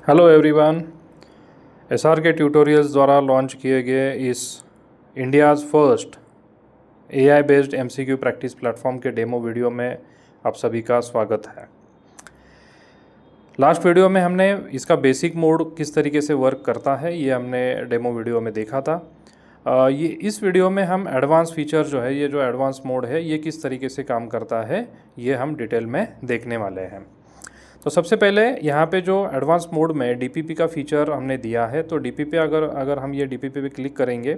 Hello everyone. SRK tutorials द्वारा launch किए गए इस India's first AI based MCQ practice platform के डेमो वीडियो में आप सभी का स्वागत है। लास्ट वीडियो में हमने इसका बेसिक मोड किस तरीके से वर्क करता है ये हमने डेमो वीडियो में देखा था। ये इस वीडियो में हम एडवांस फीचर जो है, ये जो एडवांस मोड है, ये किस तरीके से काम करता है ये हम डिटेल में देखने वाले हैं। तो सबसे पहले यहाँ पे जो एडवांस मोड में डीपीपी का फीचर हमने दिया है, तो डीपीपी अगर हम ये डीपीपी पे क्लिक करेंगे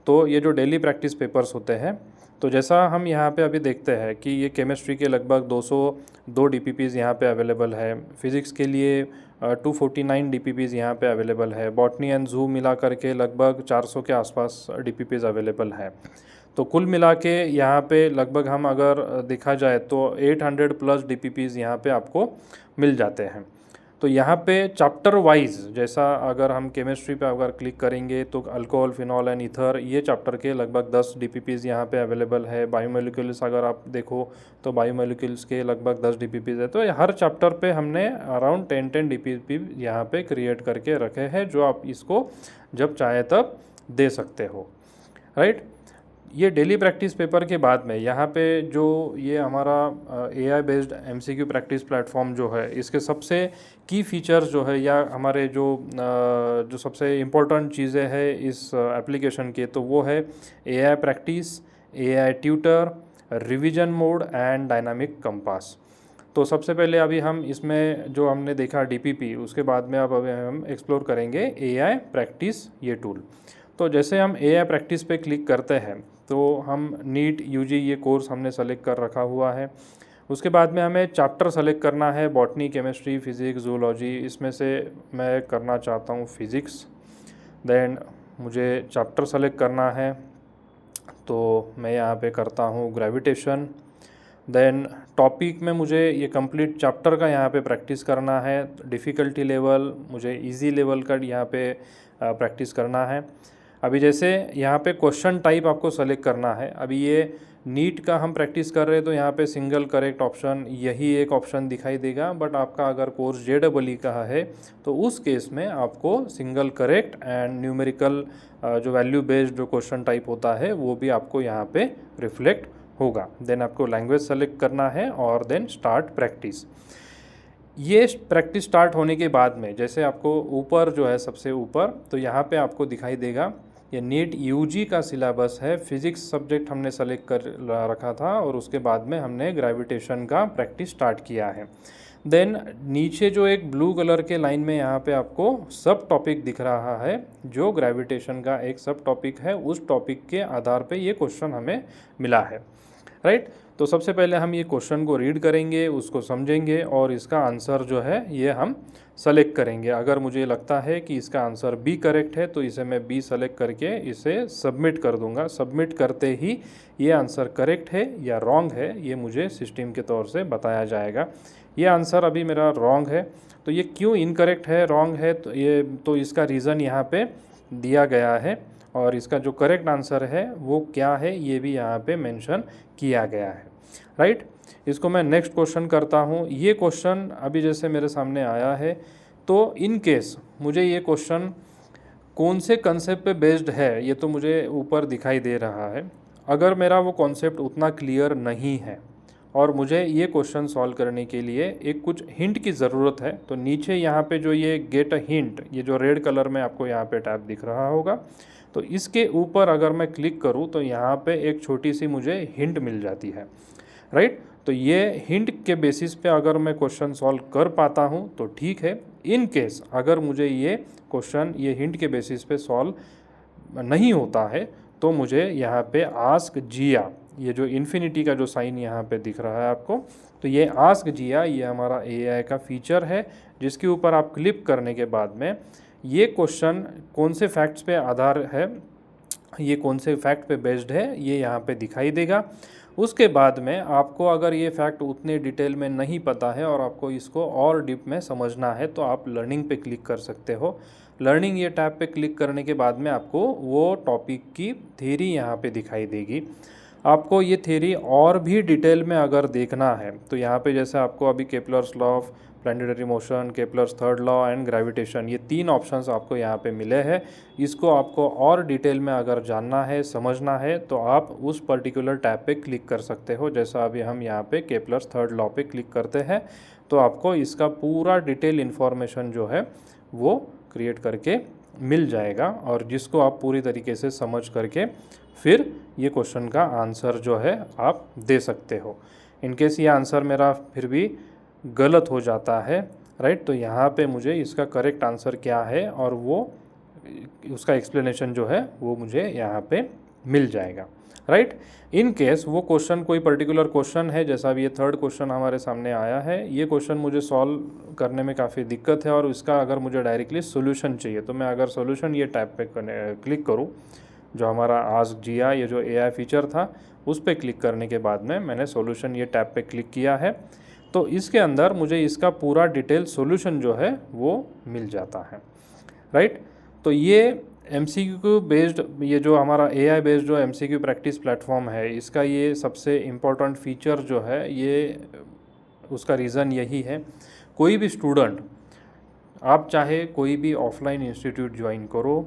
तो ये जो डेली प्रैक्टिस पेपर्स होते हैं, तो जैसा हम यहाँ पे अभी देखते हैं कि ये केमिस्ट्री के लगभग 202 डीपीपीज़ यहाँ पे अवेलेबल है। फिज़िक्स के लिए 249 डीपीपीज़ यहाँ पे अवेलेबल है। बॉटनी एंड जू मिला करके लगभग 400 के आसपास डीपीपीज़ अवेलेबल है। तो कुल मिला के यहाँ पे लगभग हम अगर देखा जाए तो 800 प्लस डीपीपीज़ यहाँ पे आपको मिल जाते हैं। तो यहाँ पे चैप्टर वाइज, जैसा अगर हम केमिस्ट्री पे अगर क्लिक करेंगे तो अल्कोहल, फिनॉल एंड ईथर, ये चैप्टर के लगभग 10 डीपीपीज़ यहाँ पे अवेलेबल है। बायोमोलिक्यूल्स अगर आप देखो तो बायोमोलिक्यूल्स के लगभग 10 डीपीपीज़ है। तो हर चैप्टर पे हमने अराउंड 10 डीपीपी यहाँ पे क्रिएट करके रखे हैं, जो आप इसको जब चाहे तब दे सकते हो, राइट। ये डेली प्रैक्टिस पेपर के बाद में यहाँ पे जो ये हमारा AI based MCQ practice platform जो है, इसके सबसे की फीचर्स जो है या हमारे जो सबसे इम्पोर्टेंट चीज़ें हैं इस एप्लीकेशन के, तो वो है AI practice, AI tutor, revision mode and dynamic compass. तो सबसे पहले अभी हम इसमें जो हमने देखा डीपीपी, उसके बाद में अब अभी हम एक्सप्लोर करेंगे एआई प्रैक्टिस ये टूल। तो जैसे हम एआई प्रैक्टिस पे क्लिक करते हैं तो हम नीट यूजी ये कोर्स हमने सेलेक्ट कर रखा हुआ है। उसके बाद में हमें चैप्टर सेलेक्ट करना है, बॉटनी, केमिस्ट्री, फिज़िक्स, जूलॉजी। इसमें से मैं करना चाहता हूँ फिज़िक्स। देन मुझे चैप्टर सेलेक्ट करना है, तो मैं यहाँ पे करता हूँ ग्रेविटेशन। देन टॉपिक में मुझे ये कंप्लीट चैप्टर का यहाँ पे प्रैक्टिस करना है। डिफ़िकल्टी लेवल मुझे इजी लेवल का यहाँ पे प्रैक्टिस करना है। अभी जैसे यहाँ पे क्वेश्चन टाइप आपको सेलेक्ट करना है। अभी ये नीट का हम प्रैक्टिस कर रहे हैं तो यहाँ पे सिंगल करेक्ट ऑप्शन यही एक ऑप्शन दिखाई देगा। बट आपका अगर कोर्स जेईई का है तो उस केस में आपको सिंगल करेक्ट एंड न्यूमेरिकल जो वैल्यू बेस्ड जो क्वेश्चन टाइप होता है वो भी आपको यहाँ पे रिफ्लेक्ट होगा। देन आपको लैंग्वेज सेलेक्ट करना है और देन स्टार्ट प्रैक्टिस। ये प्रैक्टिस स्टार्ट होने के बाद में जैसे आपको ऊपर जो है सबसे ऊपर, तो यहाँ पे आपको दिखाई देगा ये नीट यूजी का सिलेबस है। फिज़िक्स सब्जेक्ट हमने सेलेक्ट कर रखा था और उसके बाद में हमने ग्रेविटेशन का प्रैक्टिस स्टार्ट किया है। देन नीचे जो एक ब्लू कलर के लाइन में यहाँ पे आपको सब टॉपिक दिख रहा है, जो ग्रेविटेशन का एक सब टॉपिक है। उस टॉपिक के आधार पे ये क्वेश्चन हमें मिला है, राइट। तो सबसे पहले हम ये क्वेश्चन को रीड करेंगे, उसको समझेंगे और इसका आंसर जो है ये हम सेलेक्ट करेंगे। अगर मुझे लगता है कि इसका आंसर बी करेक्ट है तो इसे मैं बी सेलेक्ट करके इसे सबमिट कर दूंगा। सबमिट करते ही ये आंसर करेक्ट है या रॉन्ग है ये मुझे सिस्टम के तौर से बताया जाएगा। ये आंसर अभी मेरा रॉन्ग है, तो ये क्यों इनकरेक्ट है, रॉन्ग है, तो इसका रीज़न यहाँ पे दिया गया है और इसका जो करेक्ट आंसर है वो क्या है ये भी यहाँ पे मेंशन किया गया है, राइट। इसको मैं नेक्स्ट क्वेश्चन करता हूँ। ये क्वेश्चन अभी जैसे मेरे सामने आया है, तो इन केस मुझे ये क्वेश्चन कौन से कंसेप्ट पे बेस्ड है ये तो मुझे ऊपर दिखाई दे रहा है। अगर मेरा वो कॉन्सेप्ट उतना क्लियर नहीं है और मुझे ये क्वेश्चन सॉल्व करने के लिए एक कुछ हिंट की ज़रूरत है, तो नीचे यहाँ पे जो ये गेट अ हिंट, ये जो रेड कलर में आपको यहाँ पे टैब दिख रहा होगा, तो इसके ऊपर अगर मैं क्लिक करूँ तो यहाँ पे एक छोटी सी मुझे हिंट मिल जाती है, राइट। तो ये हिंट के बेसिस पे अगर मैं क्वेश्चन सॉल्व कर पाता हूँ तो ठीक है। इन केस अगर मुझे ये क्वेश्चन ये हिंट के बेसिस पे सॉल्व नहीं होता है तो मुझे यहाँ पे आस्क जिया, ये जो इन्फिनिटी का जो साइन यहाँ पे दिख रहा है आपको, तो ये आस्क जिया ये हमारा एआई का फीचर है, जिसके ऊपर आप क्लिक करने के बाद में ये क्वेश्चन कौन से फैक्ट्स पे आधार है, ये कौन से फैक्ट पे बेस्ड है, ये यहाँ पे दिखाई देगा। उसके बाद में आपको अगर ये फैक्ट उतने डिटेल में नहीं पता है और आपको इसको और डीप में समझना है तो आप लर्निंग पे क्लिक कर सकते हो। लर्निंग ये टैब पे क्लिक करने के बाद में आपको वो टॉपिक की थ्योरी यहाँ पे दिखाई देगी। आपको ये थ्योरी और भी डिटेल में अगर देखना है तो यहाँ पे जैसे आपको अभी Kepler's law of planetary motion, Kepler's third law and gravitation, ये 3 ऑप्शंस आपको यहाँ पे मिले हैं। इसको आपको और डिटेल में अगर जानना है, समझना है, तो आप उस पर्टिकुलर टैब पे क्लिक कर सकते हो। जैसा अभी हम यहाँ पे केपलर्स थर्ड लॉ पे क्लिक करते हैं तो आपको इसका पूरा डिटेल इन्फॉर्मेशन जो है वो क्रिएट करके मिल जाएगा, और जिसको आप पूरी तरीके से समझ करके फिर ये क्वेश्चन का आंसर जो है आप दे सकते हो। इनकेस ये आंसर मेरा फिर भी गलत हो जाता है, राइट, तो यहाँ पे मुझे इसका करेक्ट आंसर क्या है और वो उसका एक्सप्लेनेशन जो है वो मुझे यहाँ पे मिल जाएगा, राइट। इन केस वो क्वेश्चन कोई पर्टिकुलर क्वेश्चन है, जैसा अभी ये थर्ड क्वेश्चन हमारे सामने आया है, ये क्वेश्चन मुझे सॉल्व करने में काफ़ी दिक्कत है और इसका अगर मुझे डायरेक्टली सोल्यूशन चाहिए, तो मैं अगर सोल्यूशन ये टैब पे क्लिक करूँ, जो हमारा आस्क जिया ये जो AI फीचर था उस पर क्लिक करने के बाद में मैंने सोल्यूशन ये टैब पे क्लिक किया है, तो इसके अंदर मुझे इसका पूरा डिटेल सोल्यूशन जो है वो मिल जाता है, राइट। तो ये MCQ बेस्ड, ये जो हमारा AI बेस्ड जो MCQ प्रैक्टिस प्लेटफॉर्म है, इसका ये सबसे इम्पोर्टेंट फीचर जो है, ये उसका रीज़न यही है, कोई भी स्टूडेंट, आप चाहे कोई भी ऑफलाइन इंस्टीट्यूट ज्वाइन करो,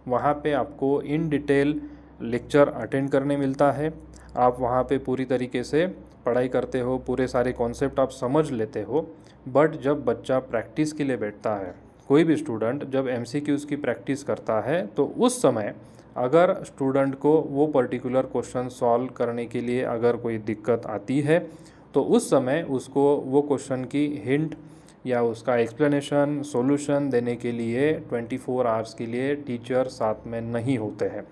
वहाँ पे आपको इन डिटेल लेक्चर अटेंड करने मिलता है, आप वहाँ पे पूरी तरीके से पढ़ाई करते हो, पूरे सारे कॉन्सेप्ट आप समझ लेते हो। बट जब बच्चा प्रैक्टिस के लिए बैठता है, कोई भी स्टूडेंट जब MCQs की प्रैक्टिस करता है, तो उस समय अगर स्टूडेंट को वो पर्टिकुलर क्वेश्चन सॉल्व करने के लिए अगर कोई दिक्कत आती है, तो उस समय उसको वो क्वेश्चन की हिंट या उसका एक्सप्लेनेशन, सॉल्यूशन देने के लिए 24 आवर्स के लिए टीचर साथ में नहीं होते हैं,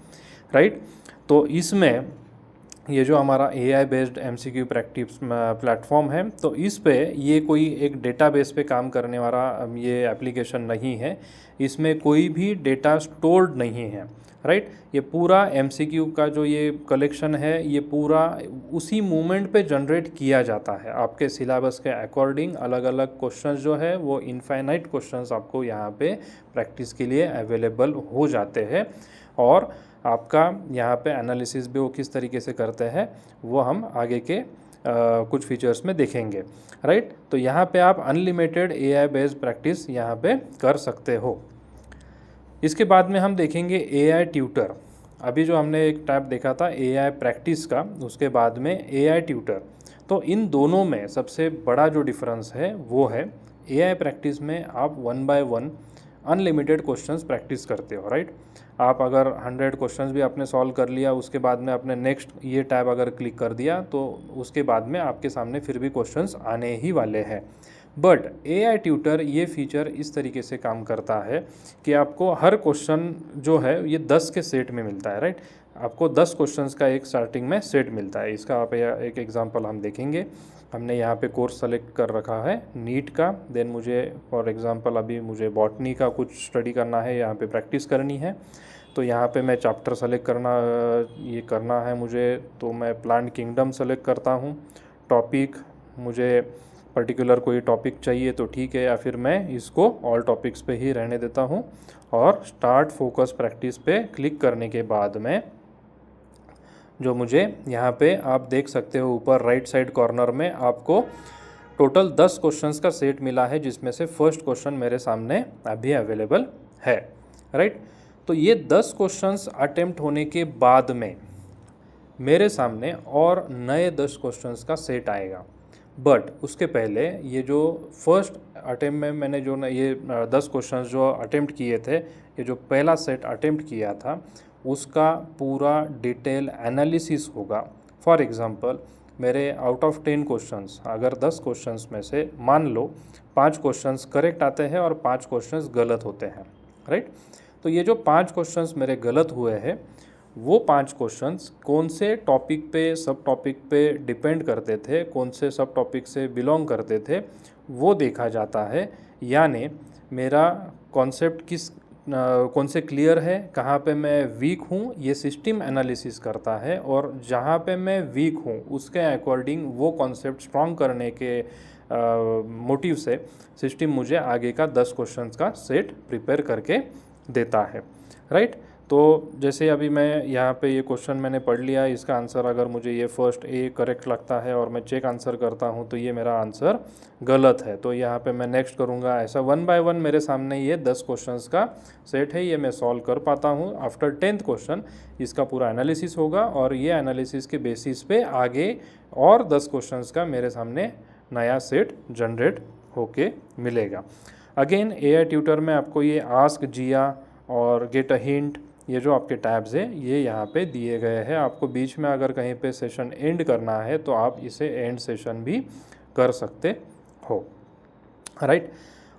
राइट। तो इसमें ये जो हमारा AI based MCQ practice platform है, तो इस पे ये कोई एक डेटाबेस पे काम करने वाला ये एप्लीकेशन नहीं है, इसमें कोई भी डेटा स्टोर्ड नहीं है, राइट। ये पूरा MCQ का जो ये कलेक्शन है, ये पूरा उसी मोमेंट पे जनरेट किया जाता है। आपके सिलेबस के अकॉर्डिंग अलग अलग क्वेश्चंस जो है वो इनफाइनाइट क्वेश्चंस आपको यहाँ पे प्रैक्टिस के लिए अवेलेबल हो जाते हैं, और आपका यहाँ पे एनालिसिस भी वो किस तरीके से करते हैं वो हम आगे के कुछ फीचर्स में देखेंगे, राइट। तो यहाँ पे आप अनलिमिटेड AI बेस्ड प्रैक्टिस यहाँ पे कर सकते हो। इसके बाद में हम देखेंगे AI ट्यूटर। अभी जो हमने एक टैब देखा था AI प्रैक्टिस का, उसके बाद में AI ट्यूटर, तो इन दोनों में सबसे बड़ा जो डिफरेंस है वो है AI प्रैक्टिस में आप 1 by 1 अनलिमिटेड क्वेश्चंस प्रैक्टिस करते हो, राइट। आप अगर 100 क्वेश्चंस भी आपने सॉल्व कर लिया, उसके बाद में आपने नेक्स्ट ये टैब अगर क्लिक कर दिया, तो उसके बाद में आपके सामने फिर भी क्वेश्चंस आने ही वाले हैं। बट AI ट्यूटर ये फीचर इस तरीके से काम करता है कि आपको हर क्वेश्चन जो है ये 10 के सेट में मिलता है, राइट। आपको 10 क्वेश्चंस का एक स्टार्टिंग में सेट मिलता है। इसका आप एक एग्जांपल हम देखेंगे। हमने यहाँ पे कोर्स सेलेक्ट कर रखा है नीट का, देन मुझे फॉर एग्जांपल अभी मुझे बॉटनी का कुछ स्टडी करना है, यहाँ पे प्रैक्टिस करनी है, तो यहाँ पे मैं चैप्टर सेलेक्ट करना है मुझे, तो मैं प्लांट किंगडम सेलेक्ट करता हूँ। टॉपिक मुझे पर्टिकुलर कोई टॉपिक चाहिए तो ठीक है, या फिर मैं इसको ऑल टॉपिक्स पे ही रहने देता हूँ, और स्टार्ट फोकस प्रैक्टिस पे क्लिक करने के बाद में जो मुझे यहाँ पे आप देख सकते हो ऊपर राइट साइड कॉर्नर में आपको टोटल 10 क्वेश्चंस का सेट मिला है, जिसमें से फर्स्ट क्वेश्चन मेरे सामने अभी अवेलेबल है, राइट। तो ये 10 क्वेश्चंस अटेम्प्ट होने के बाद में मेरे सामने और नए 10 क्वेश्चंस का सेट आएगा। बट उसके पहले ये जो फर्स्ट अटेम्प्ट में मैंने जो ये 10 क्वेश्चंस जो अटेम्प्ट किए थे, ये जो पहला सेट अटेम्प्ट किया था, उसका पूरा डिटेल एनालिसिस होगा। फॉर एग्ज़ाम्पल मेरे आउट ऑफ 10 क्वेश्चंस, अगर 10 क्वेश्चंस में से मान लो 5 क्वेश्चंस करेक्ट आते हैं और 5 क्वेश्चंस गलत होते हैं, राइट। तो ये जो 5 क्वेश्चंस मेरे गलत हुए हैं, वो 5 क्वेश्चंस कौन से टॉपिक पे, सब टॉपिक पे डिपेंड करते थे, कौन से सब टॉपिक से बिलोंग करते थे, वो देखा जाता है। यानी मेरा कॉन्सेप्ट कौन से क्लियर है, कहाँ पे मैं वीक हूँ, ये सिस्टम एनालिसिस करता है, और जहाँ पे मैं वीक हूँ उसके अकॉर्डिंग वो कॉन्सेप्ट स्ट्रॉन्ग करने के मोटिव से सिस्टम मुझे आगे का 10 क्वेश्चंस का सेट प्रिपेयर करके देता है, राइट। तो जैसे अभी मैं यहाँ पे ये क्वेश्चन मैंने पढ़ लिया, इसका आंसर अगर मुझे ये फर्स्ट ए करेक्ट लगता है और मैं चेक आंसर करता हूँ तो ये मेरा आंसर गलत है, तो यहाँ पे मैं नेक्स्ट करूँगा। ऐसा 1 बाय 1 मेरे सामने ये 10 क्वेश्चंस का सेट है, ये मैं सॉल्व कर पाता हूँ। आफ्टर 10th क्वेश्चन इसका पूरा एनालिसिस होगा और ये एनालिसिस के बेसिस पे आगे और 10 क्वेश्चंस का मेरे सामने नया सेट जनरेट होके मिलेगा। अगेन AI ट्यूटर में आपको ये आस्क जिया और गेट अ हिंट, ये जो आपके टैब्स हैं ये यहाँ पे दिए गए हैं। आपको बीच में अगर कहीं पे सेशन एंड करना है तो आप इसे एंड सेशन भी कर सकते हो, राइट।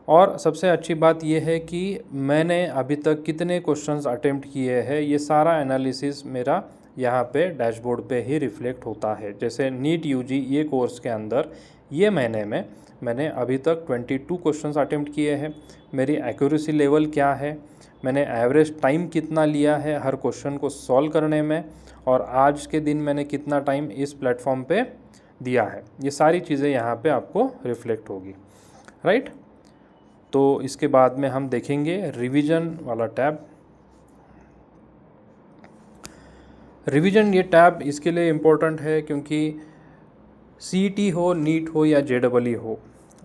और सबसे अच्छी बात ये है कि मैंने अभी तक कितने क्वेश्चंस अटेम्प्ट किए हैं ये सारा एनालिसिस मेरा यहाँ पे डैशबोर्ड पे ही रिफ्लेक्ट होता है। जैसे नीट यूजी ये कोर्स के अंदर ये महीने में मैंने अभी तक 22 क्वेश्चंस अटेम्प्ट किए हैं। मेरी एक्यूरेसी लेवल क्या है, मैंने एवरेज टाइम कितना लिया है हर क्वेश्चन को सॉल्व करने में, और आज के दिन मैंने कितना टाइम इस प्लेटफॉर्म पे दिया है, ये सारी चीज़ें यहाँ पे आपको रिफ्लेक्ट होगी, राइट। तो इसके बाद में हम देखेंगे रिवीजन वाला टैब। रिवीजन ये टैब इसके लिए इम्पोर्टेंट है क्योंकि CET हो, नीट हो या JEE हो,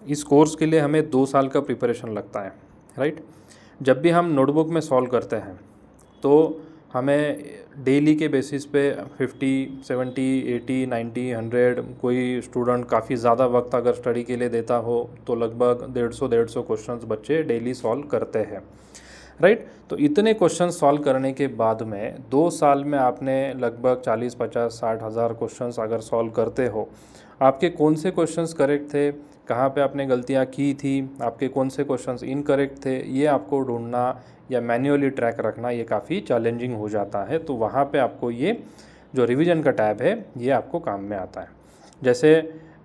इस कोर्स के लिए हमें 2 साल का प्रिपरेशन लगता है, राइट। जब भी हम नोटबुक में सॉल्व करते हैं तो हमें डेली के बेसिस पे 50, 70, 80, 90, 100, कोई स्टूडेंट काफ़ी ज़्यादा वक्त अगर स्टडी के लिए देता हो तो लगभग 150 क्वेश्चंस बच्चे डेली सॉल्व करते हैं, राइट। तो इतने क्वेश्चन सॉल्व करने के बाद में 2 साल में आपने लगभग 40, 50, 60 हज़ार क्वेश्चंस अगर सॉल्व करते हो, आपके कौन से क्वेश्चंस करेक्ट थे, कहाँ पे आपने गलतियाँ की थी, आपके कौन से क्वेश्चंस इनकरेक्ट थे, ये आपको ढूंढना या मैन्युअली ट्रैक रखना ये काफ़ी चैलेंजिंग हो जाता है। तो वहाँ पे आपको ये जो रिवीजन का टैब है ये आपको काम में आता है। जैसे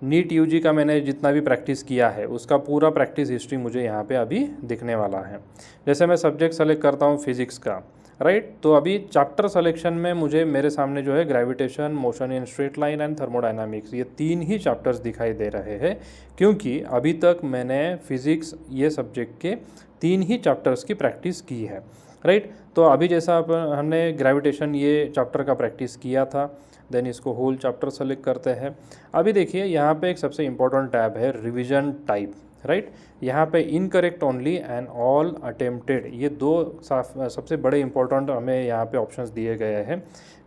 नीट यूजी का मैंने जितना भी प्रैक्टिस किया है उसका पूरा प्रैक्टिस हिस्ट्री मुझे यहाँ पे अभी दिखने वाला है। जैसे मैं सब्जेक्ट सेलेक्ट करता हूँ फिज़िक्स का, राइट। तो अभी चैप्टर सिलेक्शन में मुझे मेरे सामने जो है gravitation, motion in straight line and thermodynamics, ये 3 ही चैप्टर्स दिखाई दे रहे हैं क्योंकि अभी तक मैंने फिज़िक्स ये सब्जेक्ट के 3 ही चैप्टर्स की प्रैक्टिस की है, राइट। तो अभी जैसा हमने ग्रेविटेशन ये चैप्टर का प्रैक्टिस किया था, देन इसको होल चैप्टर सेलेक्ट करते हैं। अभी देखिए यहाँ पे एक सबसे इम्पोर्टेंट टैब है रिवीजन टाइप, राइट। यहाँ पे incorrect only and all attempted, ये 2 सबसे बड़े इंपॉर्टेंट हमें यहाँ पे ऑप्शंस दिए गए हैं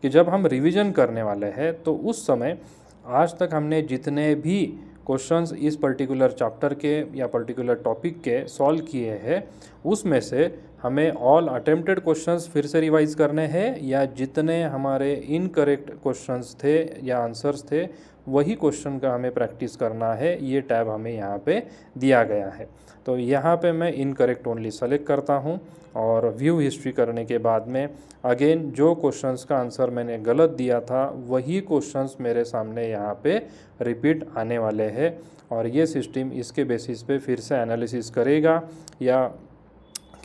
कि जब हम रिवीजन करने वाले हैं तो उस समय आज तक हमने जितने भी क्वेश्चंस इस पर्टिकुलर चैप्टर के या पर्टिकुलर टॉपिक के सॉल्व किए हैं उसमें से हमें ऑल अटेम्प्टेड क्वेश्चंस फिर से रिवाइज करने हैं या जितने हमारे इनकरेक्ट क्वेश्चंस थे या आंसर्स थे वही क्वेश्चन का हमें प्रैक्टिस करना है। ये टैब हमें यहाँ पे दिया गया है। तो यहाँ पे मैं इनकरेक्ट ओनली सेलेक्ट करता हूँ और व्यू हिस्ट्री करने के बाद में अगेन जो क्वेश्चंस का आंसर मैंने गलत दिया था वही क्वेश्चंस मेरे सामने यहाँ पे रिपीट आने वाले हैं और ये सिस्टम इसके बेसिस पे फिर से एनालिसिस करेगा या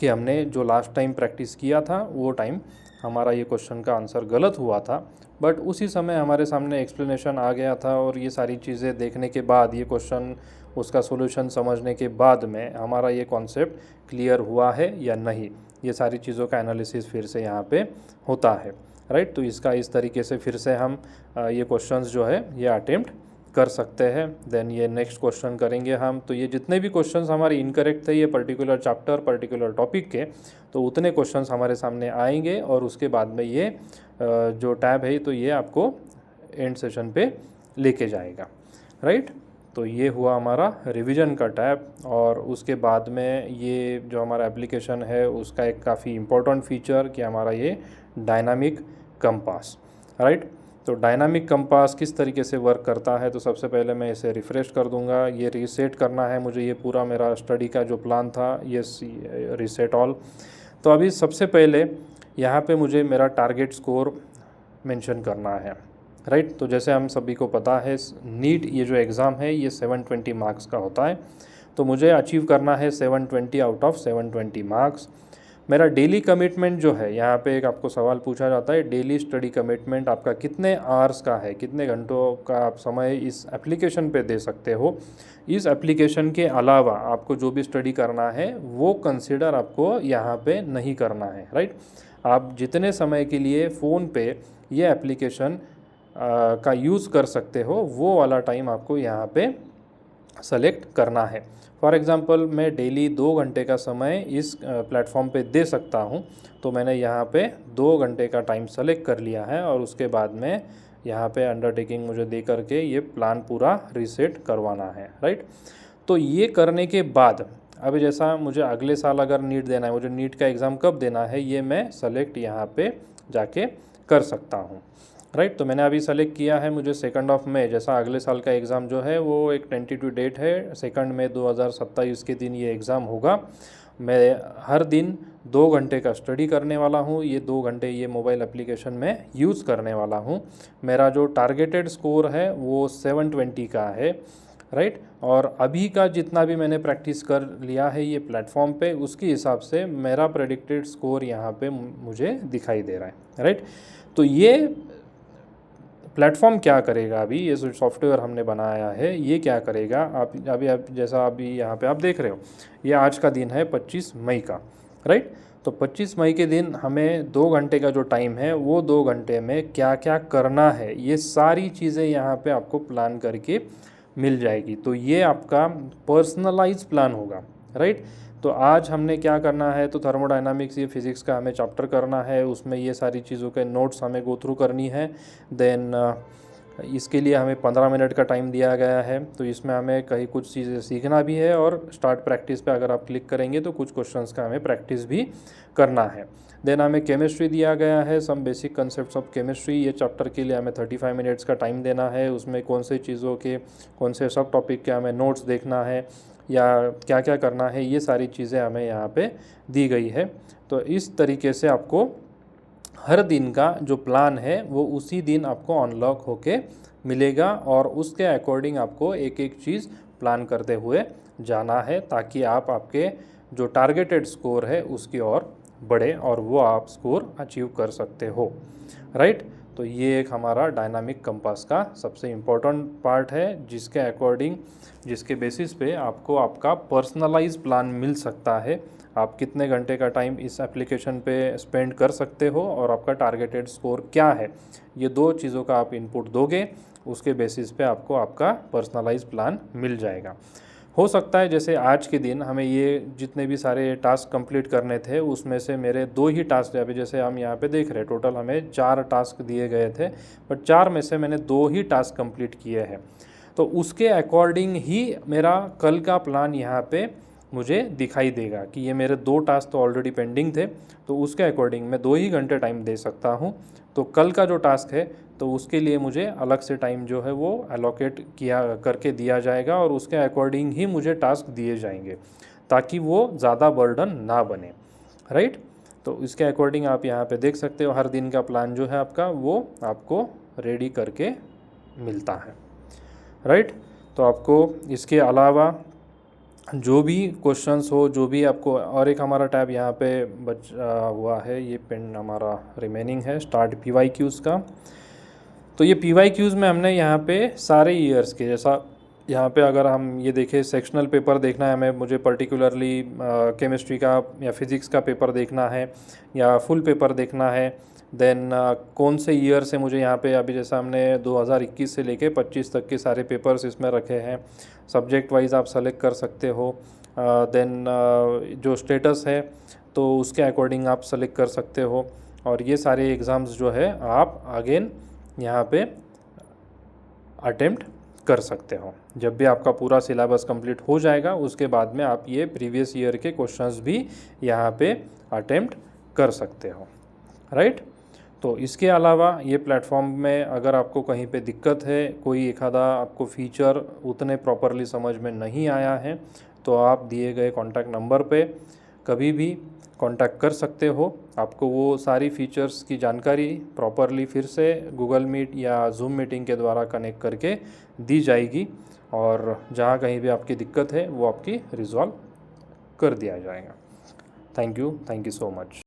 कि हमने जो लास्ट टाइम प्रैक्टिस किया था वो टाइम हमारा ये क्वेश्चन का आंसर गलत हुआ था, बट उसी समय हमारे सामने एक्सप्लेनेशन आ गया था और ये सारी चीज़ें देखने के बाद ये क्वेश्चन उसका सॉल्यूशन समझने के बाद में हमारा ये कॉन्सेप्ट क्लियर हुआ है या नहीं, ये सारी चीज़ों का एनालिसिस फिर से यहाँ पे होता है, राइट। तो इसका इस तरीके से फिर से हम ये क्वेश्चंस जो है ये अटेम्प्ट कर सकते हैं। देन ये नेक्स्ट क्वेश्चन करेंगे हम। तो ये जितने भी क्वेश्चंस हमारे इनकरेक्ट थे ये पर्टिकुलर चैप्टर पर्टिकुलर टॉपिक के, तो उतने क्वेश्चंस हमारे सामने आएंगे और उसके बाद में ये जो टैब है तो ये आपको एंड सेशन पे लेके जाएगा, राइट। तो ये हुआ हमारा रिवीजन का टैब और उसके बाद में ये जो हमारा एप्लीकेशन है उसका एक काफ़ी इम्पोर्टेंट फीचर कि हमारा ये डायनामिक कंपास, राइट। तो डायनामिक कंपास किस तरीके से वर्क करता है, तो सबसे पहले मैं इसे रिफ़्रेश कर दूंगा। ये रीसेट करना है मुझे, ये पूरा मेरा स्टडी का जो प्लान था ये रीसेट ऑल। तो अभी सबसे पहले यहाँ पे मुझे मेरा टारगेट स्कोर मेंशन करना है, राइट। तो जैसे हम सभी को पता है नीट ये जो एग्ज़ाम है ये 720 मार्क्स का होता है, तो मुझे अचीव करना है 720 आउट ऑफ 720 मार्क्स। मेरा डेली कमिटमेंट जो है, यहाँ पे एक आपको सवाल पूछा जाता है, डेली स्टडी कमिटमेंट आपका कितने आवर्स का है, कितने घंटों का आप समय इस एप्लीकेशन पे दे सकते हो। इस एप्लीकेशन के अलावा आपको जो भी स्टडी करना है वो कंसिडर आपको यहाँ पे नहीं करना है, राइट। आप जितने समय के लिए फ़ोन पे ये एप्लीकेशन का यूज़ कर सकते हो वो वाला टाइम आपको यहाँ पे सेलेक्ट करना है। फॉर एग्ज़ाम्पल मैं डेली 2 घंटे का समय इस प्लेटफॉर्म पे दे सकता हूँ, तो मैंने यहाँ पे 2 घंटे का टाइम सेलेक्ट कर लिया है और उसके बाद में यहाँ पे अंडरटेकिंग मुझे दे करके ये प्लान पूरा रीसेट करवाना है, राइट। तो ये करने के बाद अभी जैसा मुझे अगले साल अगर नीट देना है, मुझे नीट का एग्ज़ाम कब देना है ये मैं सेलेक्ट यहाँ पे जाके कर सकता हूँ, राइट। तो मैंने अभी सेलेक्ट किया है, मुझे 2 मई, जैसा अगले साल का एग्ज़ाम जो है वो एक टेंटेटिव डेट है 2 मई 2027 के दिन ये एग्ज़ाम होगा। मैं हर दिन 2 घंटे का स्टडी करने वाला हूँ, ये 2 घंटे ये मोबाइल एप्लीकेशन में यूज़ करने वाला हूँ। मेरा जो टारगेटेड स्कोर है वो 720 का है, राइट। और अभी का जितना भी मैंने प्रैक्टिस कर लिया है ये प्लेटफॉर्म पे, उसके हिसाब से मेरा प्रेडिक्टेड स्कोर यहाँ पे मुझे दिखाई दे रहा है, राइट। तो ये प्लेटफॉर्म क्या करेगा, अभी ये जो सॉफ्टवेयर हमने बनाया है ये क्या करेगा, आप जैसा अभी यहाँ पे आप देख रहे हो, ये आज का दिन है 25 मई का, राइट। तो 25 मई के दिन हमें 2 घंटे का जो टाइम है वो 2 घंटे में क्या क्या करना है ये सारी चीज़ें यहाँ पे आपको प्लान करके मिल जाएगी। तो ये आपका पर्सनलाइज प्लान होगा, राइट। तो आज हमने क्या करना है, तो थर्मोडायनामिक्स ये फिज़िक्स का हमें चैप्टर करना है, उसमें ये सारी चीज़ों के नोट्स हमें गो थ्रू करनी है। देन इसके लिए हमें 15 मिनट का टाइम दिया गया है, तो इसमें हमें कहीं कुछ चीज़ें सीखना भी है और स्टार्ट प्रैक्टिस पे अगर आप क्लिक करेंगे तो कुछ क्वेश्चंस का हमें प्रैक्टिस भी करना है। देन हमें केमिस्ट्री दिया गया है, some basic concepts of chemistry, ये चैप्टर के लिए हमें 35 मिनट्स का टाइम देना है। उसमें कौन से चीज़ों के कौन से सब टॉपिक के हमें नोट्स देखना है या क्या क्या करना है, ये सारी चीज़ें हमें यहाँ पे दी गई है। तो इस तरीके से आपको हर दिन का जो प्लान है वो उसी दिन आपको अनलॉक होके मिलेगा और उसके अकॉर्डिंग आपको एक एक चीज़ प्लान करते हुए जाना है, ताकि आप आपके जो टारगेटेड स्कोर है उसकी ओर बढ़े और वो आप स्कोर अचीव कर सकते हो, राइट। तो ये एक हमारा डायनामिक कंपास का सबसे इम्पोर्टेंट पार्ट है, जिसके अकॉर्डिंग, जिसके बेसिस पे आपको आपका पर्सनलाइज प्लान मिल सकता है। आप कितने घंटे का टाइम इस एप्लीकेशन पे स्पेंड कर सकते हो और आपका टारगेटेड स्कोर क्या है, ये 2 चीज़ों का आप इनपुट दोगे, उसके बेसिस पे आपको आपका पर्सनलाइज प्लान मिल जाएगा। हो सकता है जैसे आज के दिन हमें ये जितने भी सारे टास्क कंप्लीट करने थे उसमें से मेरे 2 ही टास्क, अभी जैसे हम यहाँ पे देख रहे हैं टोटल हमें 4 टास्क दिए गए थे, बट 4 में से मैंने 2 ही टास्क कंप्लीट किए हैं। तो उसके अकॉर्डिंग ही मेरा कल का प्लान यहाँ पे मुझे दिखाई देगा कि ये मेरे 2 टास्क तो ऑलरेडी पेंडिंग थे, तो उसके अकॉर्डिंग मैं 2 ही घंटे टाइम दे सकता हूँ। तो कल का जो टास्क है तो उसके लिए मुझे अलग से टाइम जो है वो एलोकेट किया करके दिया जाएगा और उसके अकॉर्डिंग ही मुझे टास्क दिए जाएंगे, ताकि वो ज़्यादा बर्डन ना बने, राइट। तो इसके अकॉर्डिंग आप यहाँ पे देख सकते हो हर दिन का प्लान जो है आपका वो आपको रेडी करके मिलता है, राइट। तो आपको इसके अलावा जो भी क्वेश्चंस हो, जो भी आपको, और एक हमारा टैब यहाँ पे हुआ है, ये पेन हमारा रिमेनिंग है स्टार्ट PYQs का। तो ये PYQs में हमने यहाँ पे सारे ईयर्स के, जैसा यहाँ पे अगर हम ये देखें सेक्शनल पेपर देखना है हमें, मुझे पर्टिकुलरली केमिस्ट्री का या फिज़िक्स का पेपर देखना है या फुल पेपर देखना है, देन कौन से ईयर से मुझे यहाँ पे, अभी जैसा हमने 2021 से लेके 25 तक के सारे पेपर्स इसमें रखे हैं, सब्जेक्ट वाइज आप सेलेक्ट कर सकते हो। देन जो स्टेटस है तो उसके अकॉर्डिंग आप सेलेक्ट कर सकते हो, और ये सारे एग्ज़ाम्स जो है आप अगेन यहाँ पे अटेम्प्ट कर सकते हो। जब भी आपका पूरा सिलेबस कंप्लीट हो जाएगा उसके बाद में आप ये प्रीवियस ईयर के क्वेश्चंस भी यहाँ पे अटेम्प्ट कर सकते हो, राइट। तो इसके अलावा ये प्लेटफॉर्म में अगर आपको कहीं पे दिक्कत है, कोई एक आधा आपको फीचर उतने प्रॉपरली समझ में नहीं आया है, तो आप दिए गए कॉन्टैक्ट नंबर पे कभी भी कांटेक्ट कर सकते हो। आपको वो सारी फीचर्स की जानकारी प्रॉपरली फिर से गूगल मीट या जूम मीटिंग के द्वारा कनेक्ट करके दी जाएगी, और जहाँ कहीं भी आपकी दिक्कत है वो आपकी रिजॉल्व कर दिया जाएगा। Thank you so much.